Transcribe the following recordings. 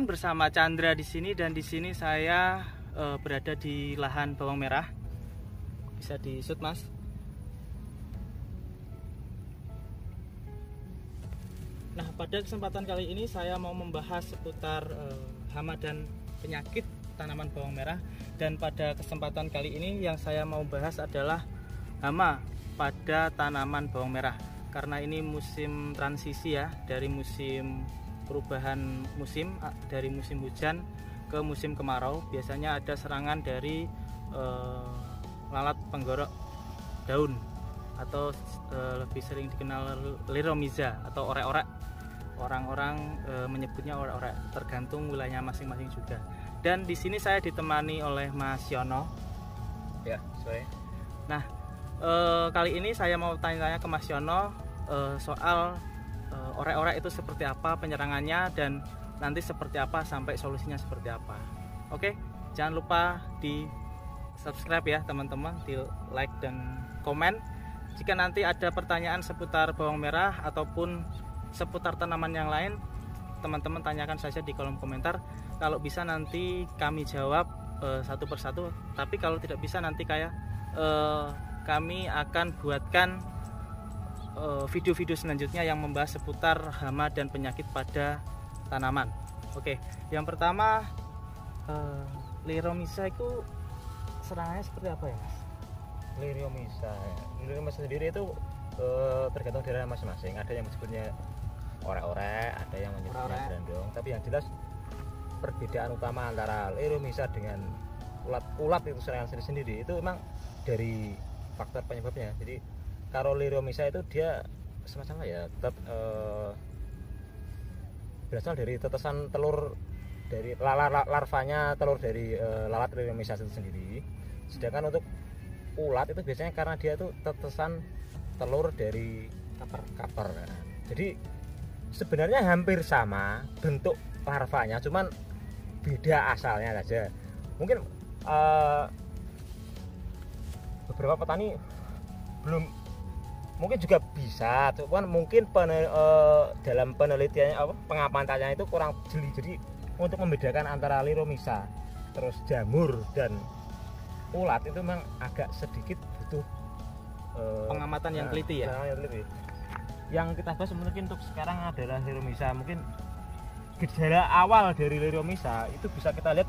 teman-teman, bersama Chandra di sini, dan di sini saya berada di lahan bawang merah. Bisa di-shoot, Mas. Nah, pada kesempatan kali ini saya mau membahas seputar hama dan penyakit tanaman bawang merah. Dan pada kesempatan kali ini yang saya mau bahas adalah hama pada tanaman bawang merah. Karena ini musim transisi ya, dari musim perubahan musim, dari musim hujan ke musim kemarau. Biasanya ada serangan dari lalat penggorok daun atau lebih sering dikenal Liromyza atau orek-orek. Orang-orang menyebutnya orek-orek, tergantung wilayahnya masing-masing juga. Dan di sini saya ditemani oleh Mas Yono. Ya, sorry. Nah, kali ini saya mau tanya-tanya ke Mas Yono soal orek-orek itu seperti apa penyerangannya, dan nanti seperti apa sampai solusinya seperti apa. Oke, jangan lupa di subscribe ya teman-teman, di like dan komen. Jika nanti ada pertanyaan seputar bawang merah ataupun seputar tanaman yang lain, teman-teman tanyakan saja di kolom komentar. Kalau bisa nanti kami jawab satu persatu, tapi kalau tidak bisa nanti kami akan buatkan video-video selanjutnya yang membahas seputar hama dan penyakit pada tanaman. Oke, yang pertama Liromyza itu serangannya seperti apa ya, Mas? Liromyza sendiri itu tergantung daerah masing-masing. Ada yang menyebutnya orek-orek, ada yang menyebutnya grandong. Tapi yang jelas perbedaan utama antara Liromyza dengan ulat itu serangan sendiri itu memang dari faktor penyebabnya. Jadi kalau Liromyza itu dia semacam ya, berasal dari tetesan telur dari larvanya telur dari lalat Liromyza itu sendiri. Sedangkan untuk ulat itu biasanya karena dia itu tetesan telur dari kaper. Jadi sebenarnya hampir sama bentuk larvanya, cuman beda asalnya saja. Mungkin beberapa petani belum, mungkin juga bisa, cuman mungkin dalam penelitiannya pengamatannya itu kurang jeli. Jadi untuk membedakan antara Liromyza terus jamur dan ulat itu memang agak sedikit butuh pengamatan yang teliti ya. Yang kita bahas mungkin untuk sekarang adalah Liromyza. Mungkin gejala awal dari Liromyza itu bisa kita lihat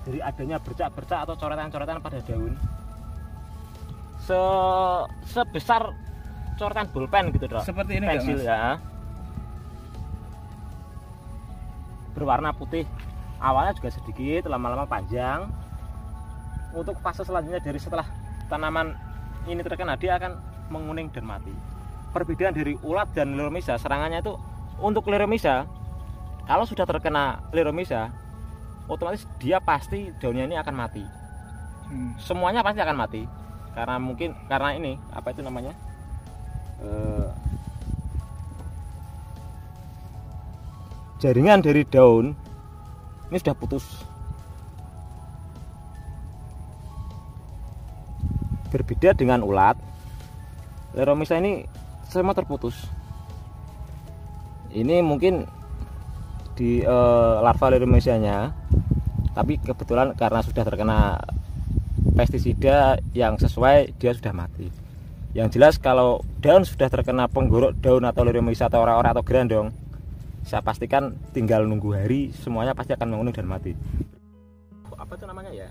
dari adanya bercak-bercak atau coretan-coretan pada daun sebesar coretan pulpen gitu, Dok. Seperti ini, pensil ya. Berwarna putih. Awalnya juga sedikit, lama-lama panjang. Untuk fase selanjutnya dari setelah tanaman ini terkena, dia akan menguning dan mati. Perbedaan dari ulat dan Liromyza, serangannya itu untuk Liromyza, kalau sudah terkena Liromyza, otomatis dia pasti daunnya ini akan mati. Semuanya pasti akan mati. Karena ini apa itu namanya? Jaringan dari daun ini sudah putus. Berbeda dengan ulat, Liromyza ini semua terputus. Ini mungkin di larva Liromyzanya, tapi kebetulan karena sudah terkena pestisida yang sesuai, dia sudah mati. Yang jelas kalau daun sudah terkena penggorok daun atau Liromyza atau orek-orek atau grandong, saya pastikan tinggal nunggu hari, semuanya pasti akan menguning dan mati. Apa itu namanya ya?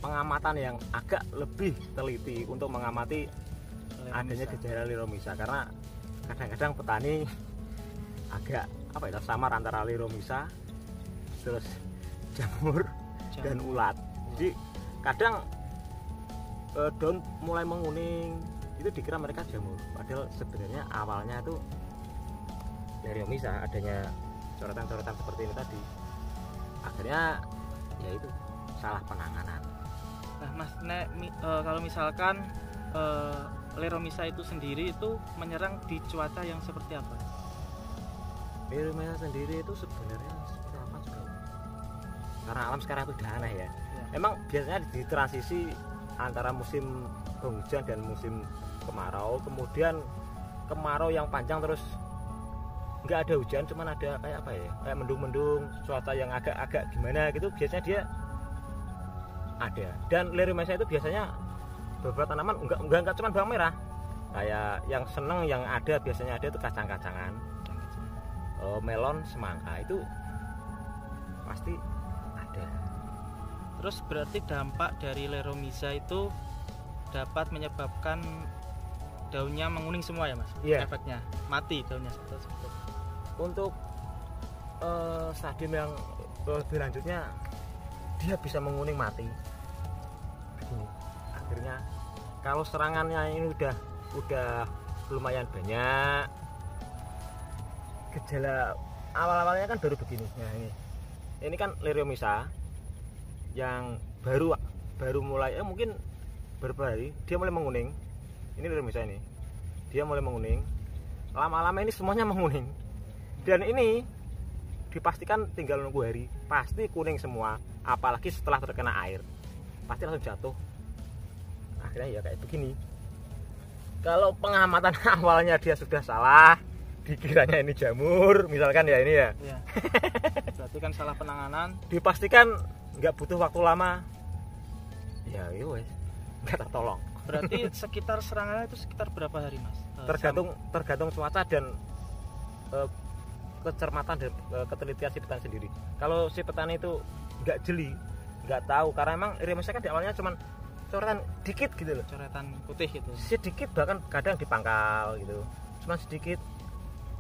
Pengamatan yang agak lebih teliti untuk mengamati adanya gejala Liromyza, karena kadang-kadang petani agak samar antara Liromyza terus jamur dan ulat. Jadi kadang daun mulai menguning itu dikira mereka jamur, padahal sebenarnya awalnya itu Liromyza, adanya coretan-coretan seperti ini tadi. Akhirnya ya itu salah penanganan. Nah, Mas, kalau misalkan Liromyza itu sendiri itu menyerang di cuaca yang seperti apa? Liromyza sendiri itu sebenarnya seperti apa juga, karena alam sekarang itu udah aneh ya. Emang biasanya di transisi antara musim penghujan dan musim kemarau, kemudian kemarau yang panjang terus nggak ada hujan, cuman ada kayak apa ya, kayak mendung-mendung, cuaca yang agak gimana gitu, biasanya dia ada. Dan Leromisa itu biasanya beberapa tanaman enggak cuma bawang merah, kayak yang seneng yang ada biasanya ada itu kacang-kacangan, melon, semangka itu pasti ada. Terus berarti dampak dari Leromisa itu dapat menyebabkan daunnya menguning semua ya Mas? Iya. Efeknya mati daunnya tersebut. Untuk stadium yang lebih lanjutnya dia bisa menguning mati begini. Akhirnya kalau serangannya ini udah lumayan banyak, gejala awal-awalnya kan baru begini. Nah ini kan Leromisa yang baru mulai mungkin beberapa hari dia mulai menguning. Ini Leromisa ini dia mulai menguning, lama-lama ini semuanya menguning, dan ini dipastikan tinggal nunggu hari pasti kuning semua, apalagi setelah terkena air pasti langsung jatuh. Akhirnya ya kayak begini. Kalau pengamatan awalnya dia sudah salah, dikiranya ini jamur misalkan ya ini ya, ya. Berarti kan salah penanganan, dipastikan nggak butuh waktu lama ya wes nggak tertolong. Berarti sekitar serangannya itu sekitar berapa hari Mas? Tergantung cuaca dan kecermatan dan ketelitian si petani sendiri. Kalau si petani itu nggak jeli, nggak tahu, karena emang Leromisa kan di awalnya cuman coretan dikit gitu loh, coretan putih gitu, sedikit, bahkan kadang dipangkal gitu, cuman sedikit.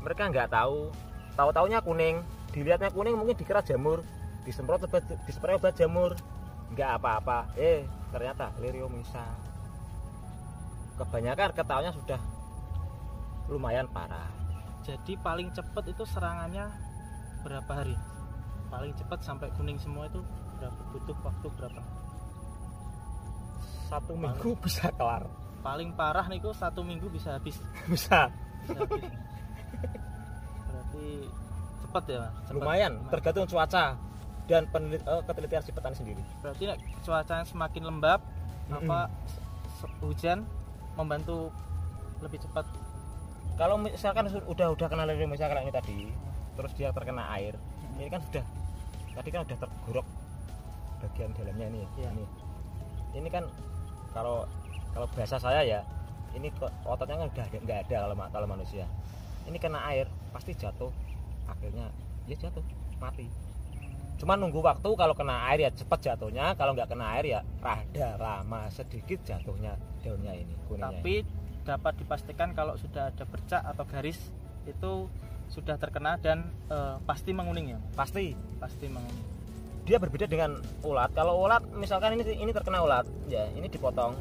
Mereka nggak tahu-taunya kuning, dilihatnya kuning mungkin dikira jamur, dispray obat jamur, nggak apa-apa, ternyata Leromisa. Kebanyakan ketahuannya sudah lumayan parah. Jadi paling cepat itu serangannya berapa hari? Paling cepat sampai kuning semua itu butuh waktu berapa? 1 minggu bisa kelar. Paling parah nih kok 1 minggu bisa habis. Bisa habis. Berarti cepat ya Mas? Lumayan, tergantung cuaca dan ketelitian si petani sendiri. Berarti cuacanya semakin lembab, hujan membantu lebih cepat. Kalau misalkan udah kena Leromisa kayak ini tadi, terus dia terkena air, ini kan tadi kan udah tergorok bagian dalamnya ini. Ya. Ini kan kalau bahasa saya ya, ini ototnya kan udah nggak ada kalau manusia. Ini kena air pasti jatuh, akhirnya ya jatuh mati. Cuma nunggu waktu, kalau kena air ya cepat jatuhnya, kalau nggak kena air ya rada lama sedikit jatuhnya daunnya ini, kuningnya. Tapi dapat dipastikan kalau sudah ada bercak atau garis itu sudah terkena dan pasti menguning ya? Pasti menguning. Dia berbeda dengan ulat. Kalau ulat misalkan ini terkena ulat, ya ini dipotong,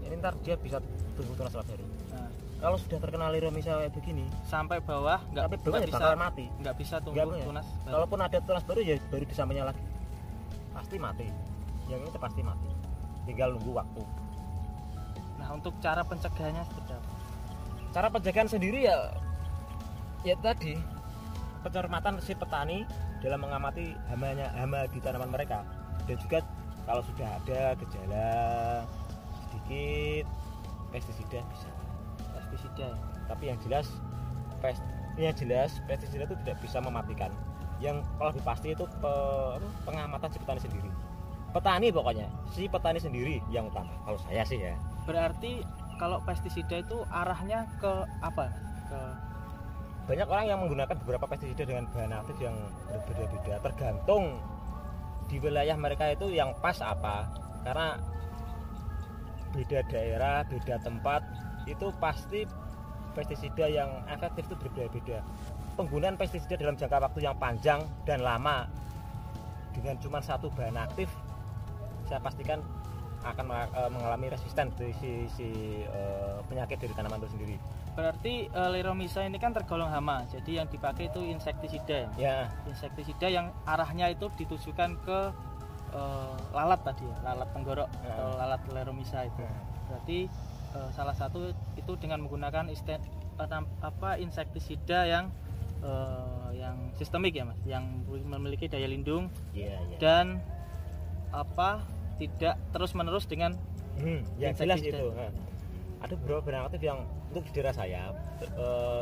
ini ntar dia bisa tunggu tunas baru. Nah, kalau sudah terkena Leromisa kayak begini sampai bawah nggak bisa mati, nggak bisa tunggu tunas baru. Kalaupun ada tunas baru ya baru di sampingnya lagi pasti mati. Yang ini pasti mati, tinggal nunggu waktu. Nah, untuk cara pencegahannya seperti apa? Cara pencegahan sendiri ya tadi pencermatan si petani dalam mengamati hama di tanaman mereka, dan juga kalau sudah ada gejala sedikit pestisida bisa. Pestisida. Tapi yang jelas pestisida itu tidak bisa mematikan. Yang kalau lebih pasti itu pengamatan si petani sendiri. Pokoknya si petani sendiri yang utama. Kalau saya sih ya. Berarti kalau pestisida itu arahnya ke apa? Banyak orang yang menggunakan beberapa pestisida dengan bahan aktif yang berbeda-beda, tergantung di wilayah mereka itu yang pas apa. Karena beda daerah, beda tempat, itu pasti pestisida yang efektif itu berbeda-beda. Penggunaan pestisida dalam jangka waktu yang panjang dan lama dengan cuma satu bahan aktif, saya pastikan akan mengalami resisten dari penyakit dari tanaman itu sendiri. Berarti Leromisa ini kan tergolong hama, jadi yang dipakai itu insektisida ya? Insektisida yang arahnya itu ditujukan ke lalat tadi ya, lalat penggorok atau lalat Leromisa itu. Berarti salah satu itu dengan menggunakan insektisida yang sistemik ya Mas, yang memiliki daya lindung dan tidak terus menerus dengan yang jelas itu. Ada beberapa bahan aktif yang untuk di daerah saya,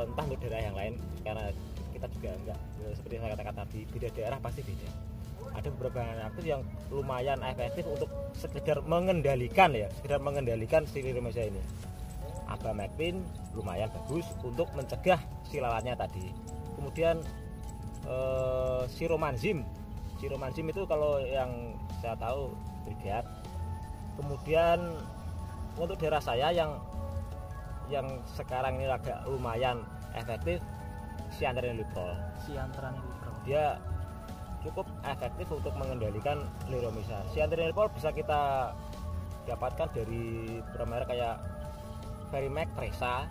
entah untuk daerah yang lain, karena kita juga enggak seperti yang saya katakan tadi, beda daerah pasti beda. Ada beberapa aktif yang lumayan efektif untuk sekedar mengendalikan si liromiza ini. Abamectin lumayan bagus untuk mencegah si lalatnya tadi. Kemudian siromanzim itu kalau yang saya tahu trigat. Kemudian untuk daerah saya yang sekarang ini agak lumayan efektif, siantraniliprol. Dia cukup efektif untuk mengendalikan liromiza. Siantraniliprol bisa kita dapatkan dari beberapa merek kayak Verimax, Presa.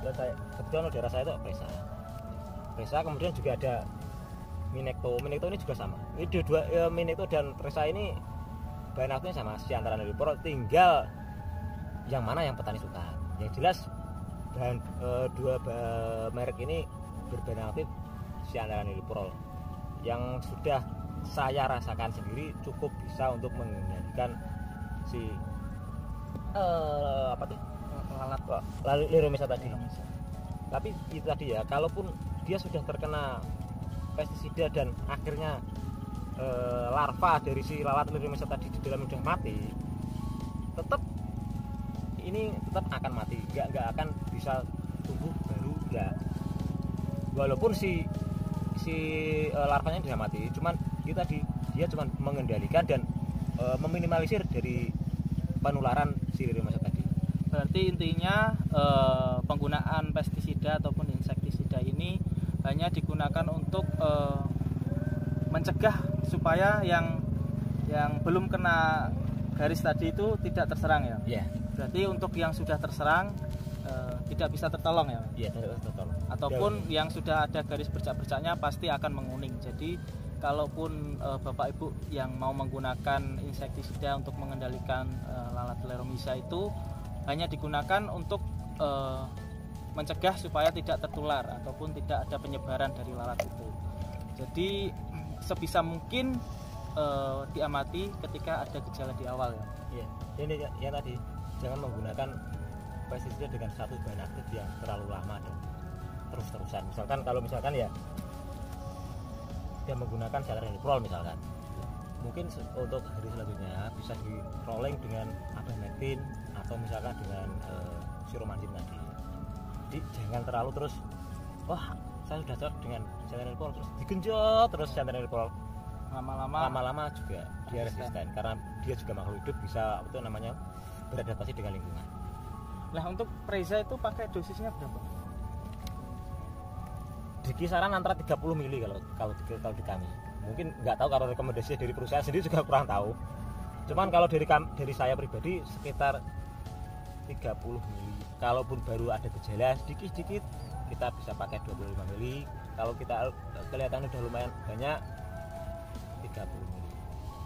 Ya, kebetulan daerah saya itu Presa. Kemudian juga ada Minekto ini juga sama. Ini dua Minekto dan Presa ini bahan aktifnya sama, siantraniliprol, tinggal yang mana yang petani suka. Yang jelas dua merek ini berbahan aktif siantraniliprol yang sudah saya rasakan sendiri cukup bisa untuk mengendalikan si lalat liromiza tadi. Tapi itu tadi ya, kalaupun dia sudah terkena pestisida dan akhirnya larva dari si lalat liromiza tadi di dalam sudah mati, tetap akan mati, nggak akan bisa tumbuh baru, enggak. Walaupun si larvanya sudah mati, cuman itu tadi dia cuma mengendalikan dan meminimalisir dari penularan si liromiza tadi. Berarti intinya penggunaan pestisida ataupun insektisida ini hanya digunakan untuk mencegah supaya yang belum kena garis tadi itu tidak terserang ya. Yeah. Berarti untuk yang sudah terserang tidak bisa tertolong ya. Iya, tidak tertolong. Ataupun yang sudah ada garis bercak-bercaknya pasti akan menguning. Jadi kalaupun Bapak Ibu yang mau menggunakan insektisida untuk mengendalikan lalat liromiza itu hanya digunakan untuk mencegah supaya tidak tertular ataupun tidak ada penyebaran dari lalat itu. Jadi sebisa mungkin diamati ketika ada gejala di awal ya. Iya. Ini yang tadi, jangan menggunakan pestisida dengan satu bahan aktif yang terlalu lama dan terus-terusan. Misalkan ya dia menggunakan siantraniliprol misalkan, mungkin untuk hari selanjutnya bisa di rolling dengan abamectin atau misalkan dengan siromanzim tadi. Jadi jangan terlalu terus, wah saya sudah cocok dengan siantraniliprol terus digenjot terus siantraniliprol, lama-lama juga dia resisten karena dia juga makhluk hidup, bisa beradaptasi dengan lingkungan. Nah, untuk Presa itu pakai dosisnya berapa? Di kisaran antara 30 mili kalau di kami. Mungkin nggak tahu kalau rekomendasi dari perusahaan sendiri juga kurang tahu. Cuman kalau dari saya pribadi sekitar 30 mili. Kalaupun baru ada gejala sedikit kita bisa pakai 25 mili. Kalau kita kelihatan udah lumayan banyak 30 mili.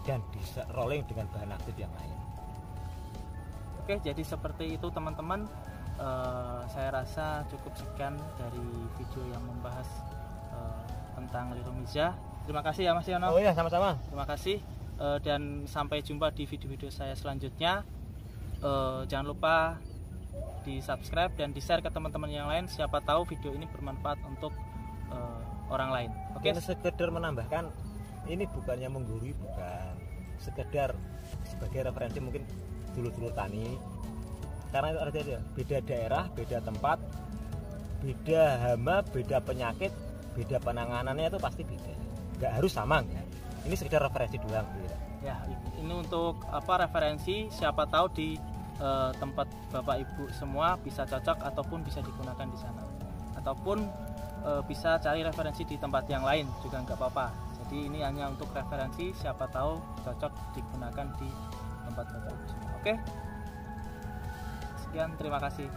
Dan bisa rolling dengan bahan aktif yang lain. Oke, jadi seperti itu teman-teman. Saya rasa cukup sekian dari video yang membahas tentang liromiza. Terima kasih ya Mas Yono. Oh iya, sama-sama. Terima kasih dan sampai jumpa di video-video saya selanjutnya. Jangan lupa di subscribe dan di share ke teman-teman yang lain. Siapa tahu video ini bermanfaat untuk orang lain. Oke. Sekedar menambahkan, ini bukannya menggurui, bukan. Sekedar sebagai referensi mungkin dulur-dulur tani, karena ada beda daerah, beda tempat, beda hama, beda penyakit, beda penanganannya itu pasti beda, nggak harus sama ya. Ini sekedar referensi doang gitu. Ya, ini untuk referensi, siapa tahu di tempat Bapak Ibu semua bisa cocok ataupun bisa digunakan di sana, ataupun bisa cari referensi di tempat yang lain juga nggak apa-apa. Jadi ini hanya untuk referensi, siapa tahu cocok digunakan di tempat Bapak Ibu semua. Oke, sekian, terima kasih.